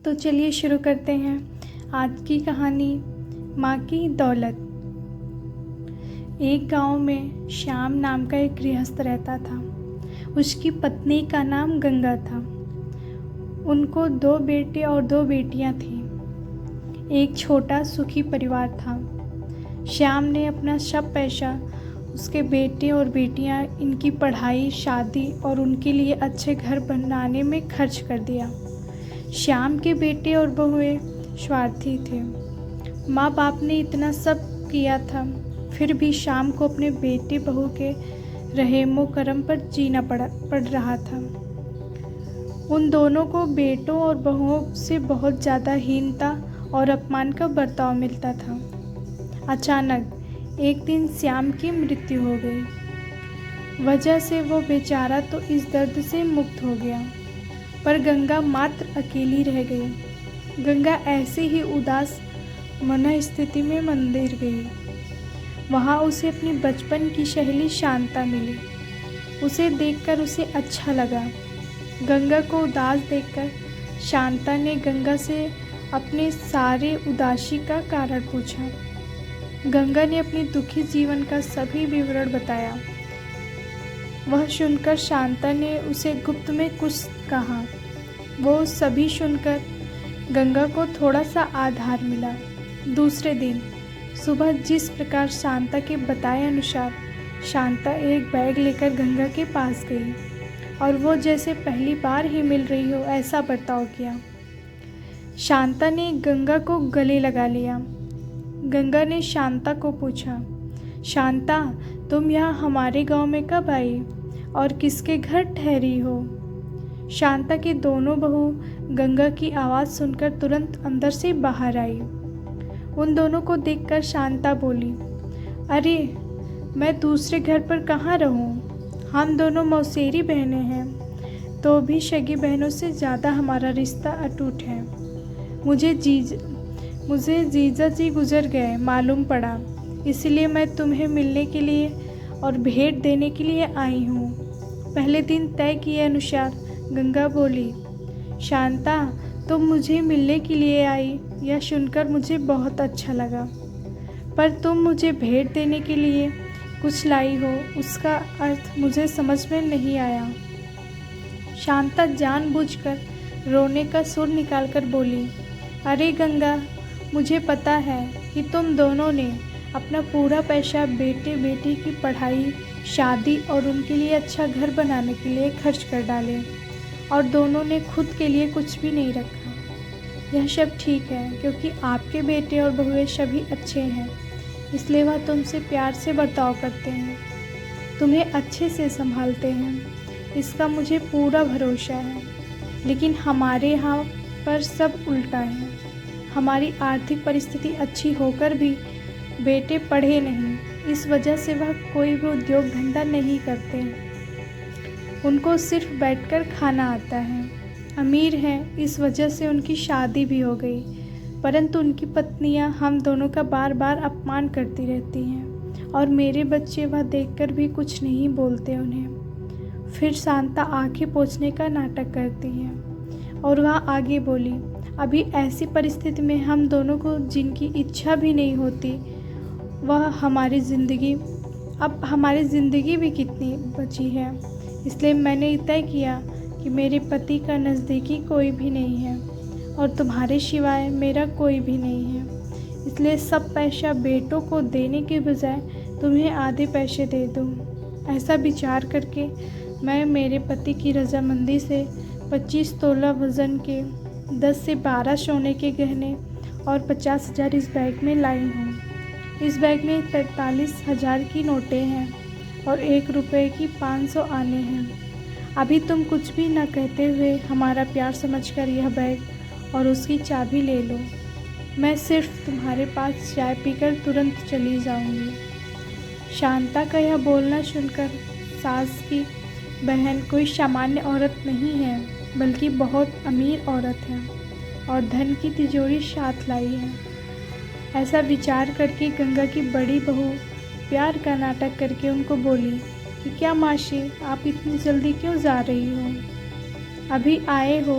तो चलिए शुरू करते हैं आज की कहानी, माँ की दौलत। एक गांव में श्याम नाम का एक गृहस्थ रहता था। उसकी पत्नी का नाम गंगा था। उनको 2 बेटे और 2 बेटियां थीं। एक छोटा सुखी परिवार था। श्याम ने अपना सब पैसा उसके बेटे और बेटियां, इनकी पढ़ाई, शादी और उनके लिए अच्छे घर बनाने में खर्च कर दिया। श्याम के बेटे और बहुएं स्वार्थी थे। माँ बाप ने इतना सब किया था, फिर भी श्याम को अपने बेटे बहू के रहेमो करम पर जीना पड़ रहा था। उन दोनों को बेटों और बहुओं से बहुत ज़्यादा हीनता और अपमान का बर्ताव मिलता था। अचानक एक दिन श्याम की मृत्यु हो गई। वजह से वो बेचारा तो इस दर्द से मुक्त हो गया, पर गंगा मात्र अकेली रह गई। गंगा ऐसे ही उदास मन स्थिति में मंदिर गई। वहाँ उसे अपनी बचपन की सहेली शांता मिली। उसे देखकर उसे अच्छा लगा। गंगा को उदास देखकर शांता ने गंगा से अपने सारे उदासी का कारण पूछा। गंगा ने अपनी दुखी जीवन का सभी विवरण बताया। वह सुनकर शांता ने उसे गुप्त में कुछ कहा। वो सभी सुनकर गंगा को थोड़ा सा आधार मिला। दूसरे दिन सुबह जिस प्रकार शांता के बताए अनुसार शांता एक बैग लेकर गंगा के पास गई और वो जैसे पहली बार ही मिल रही हो ऐसा बर्ताव किया। शांता ने गंगा को गले लगा लिया। गंगा ने शांता को पूछा, शांता, तुम यहाँ हमारे गांव में कब आई और किसके घर ठहरी हो? शांता की दोनों बहू गंगा की आवाज़ सुनकर तुरंत अंदर से बाहर आई। उन दोनों को देखकर शांता बोली, अरे मैं दूसरे घर पर कहाँ रहूँ? हम दोनों मौसेरी बहनें हैं, तो भी सगी बहनों से ज़्यादा हमारा रिश्ता अटूट है। मुझे जीजा जी गुजर गए मालूम पड़ा, इसलिए मैं तुम्हें मिलने के लिए और भेंट देने के लिए आई हूँ। पहले दिन तय किए अनुसार गंगा बोली, शांता, तुम मुझे मिलने के लिए आई, यह सुनकर मुझे बहुत अच्छा लगा, पर तुम मुझे भेंट देने के लिए कुछ लाई हो, उसका अर्थ मुझे समझ में नहीं आया। शांता जानबूझकर रोने का सुर निकालकर बोली, अरे गंगा, मुझे पता है कि तुम दोनों ने अपना पूरा पैसा बेटे बेटी की पढ़ाई, शादी और उनके लिए अच्छा घर बनाने के लिए खर्च कर डाले और दोनों ने खुद के लिए कुछ भी नहीं रखा। यह सब ठीक है, क्योंकि आपके बेटे और बहुएं सभी अच्छे हैं, इसलिए वह तुमसे प्यार से बर्ताव करते हैं, तुम्हें अच्छे से संभालते हैं, इसका मुझे पूरा भरोसा है। लेकिन हमारे यहाँ पर सब उल्टा है। हमारी आर्थिक परिस्थिति अच्छी होकर भी बेटे पढ़े नहीं, इस वजह से वह कोई भी उद्योग धंधा नहीं करते। उनको सिर्फ बैठकर खाना आता है। अमीर हैं, इस वजह से उनकी शादी भी हो गई, परंतु उनकी पत्नियां हम दोनों का बार बार अपमान करती रहती हैं और मेरे बच्चे वह देखकर भी कुछ नहीं बोलते उन्हें। फिर शांता आंखें पोंछने का नाटक करती है और वह आगे बोली, अभी ऐसी परिस्थिति में हम दोनों को जिनकी इच्छा भी नहीं होती, वह हमारी ज़िंदगी भी कितनी बची है। इसलिए मैंने तय किया कि मेरे पति का नज़दीकी कोई भी नहीं है और तुम्हारे सिवाय मेरा कोई भी नहीं है। इसलिए सब पैसा बेटों को देने के बजाय तुम्हें आधे पैसे दे दूँ। ऐसा विचार करके मैं मेरे पति की रजामंदी से 25 तोला वज़न के 10 से 12 सोने के गहने और 50,000 इस बैग में लाई हूँ। इस बैग में 43,000 की नोटें हैं और 1 रुपये की 500 आने हैं। अभी तुम कुछ भी न कहते हुए हमारा प्यार समझकर यह बैग और उसकी चाबी ले लो। मैं सिर्फ तुम्हारे पास चाय पीकर तुरंत चली जाऊंगी। शांता का यह बोलना सुनकर सास की बहन कोई सामान्य औरत नहीं है, बल्कि बहुत अमीर औरत है और धन की तिजोरी साथ लाई है। ऐसा विचार करके गंगा की बड़ी बहू प्यार का नाटक करके उनको बोली कि क्या मासी, आप इतनी जल्दी क्यों जा रही हो? अभी आए हो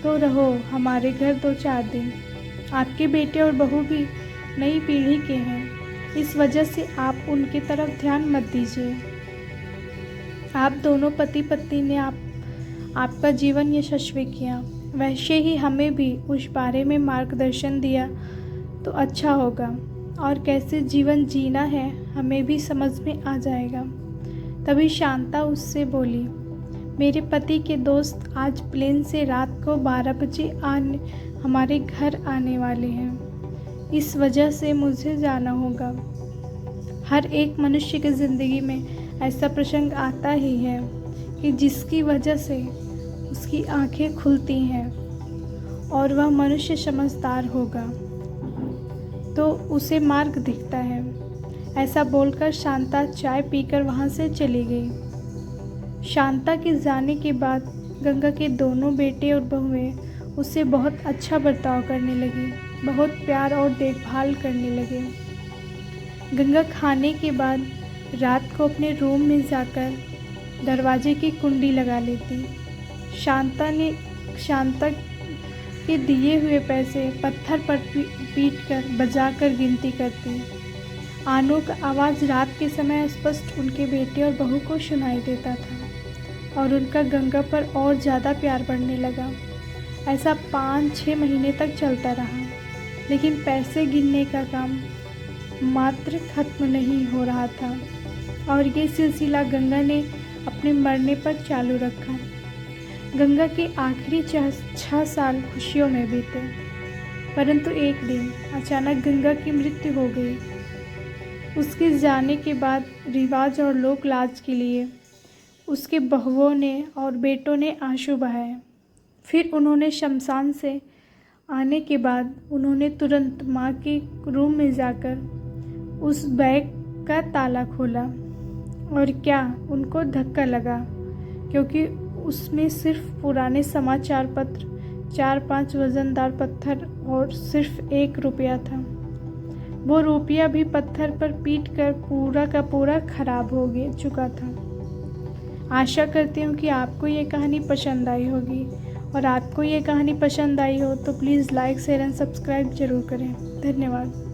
तो रहो हमारे घर 2-4 दिन। आपके बेटे और बहू भी नई पीढ़ी के हैं, इस वजह से आप उनकी तरफ ध्यान मत दीजिए। आप दोनों पति पत्नी ने आपका जीवन यशस्वी किया, वैसे ही हमें भी उस बारे में मार्गदर्शन दिया तो अच्छा होगा, और कैसे जीवन जीना है हमें भी समझ में आ जाएगा। तभी शांता उससे बोली, मेरे पति के दोस्त आज प्लेन से रात को 12 बजे हमारे घर आने वाले हैं, इस वजह से मुझे जाना होगा। हर एक मनुष्य की ज़िंदगी में ऐसा प्रसंग आता ही है कि जिसकी वजह से उसकी आंखें खुलती हैं और वह मनुष्य समझदार होगा तो उसे मार्ग दिखता है। ऐसा बोलकर शांता चाय पीकर वहाँ से चली गई। शांता के जाने के बाद गंगा के दोनों बेटे और बहुएं उससे बहुत अच्छा बर्ताव करने लगी, बहुत प्यार और देखभाल करने लगे। गंगा खाने के बाद रात को अपने रूम में जाकर दरवाजे की कुंडी लगा लेती। शांता के दिए हुए पैसे पत्थर पर पीट कर बजाकर गिनती करती। आनों का आवाज़ रात के समय स्पष्ट उनके बेटे और बहू को सुनाई देता था और उनका गंगा पर और ज़्यादा प्यार बढ़ने लगा। ऐसा 5-6 महीने तक चलता रहा, लेकिन पैसे गिनने का काम मात्र खत्म नहीं हो रहा था और ये सिलसिला गंगा ने अपने मरने पर चालू रखा। गंगा के आखिरी 6 साल खुशियों में बीते, परंतु एक दिन अचानक गंगा की मृत्यु हो गई। उसके जाने के बाद रिवाज और लोक लाज के लिए उसके बहुओं ने और बेटों ने आंसू बहाए। फिर उन्होंने शमशान से आने के बाद उन्होंने तुरंत माँ के रूम में जाकर उस बैग का ताला खोला और क्या उनको धक्का लगा, क्योंकि उसमें सिर्फ पुराने समाचार पत्र, 4-5 वज़नदार पत्थर और सिर्फ 1 रुपया था। वो रुपया भी पत्थर पर पीट कर पूरा का पूरा खराब हो चुका था। आशा करती हूँ कि आपको ये कहानी पसंद आई होगी, और आपको ये कहानी पसंद आई हो तो please like, share and subscribe ज़रूर करें। धन्यवाद।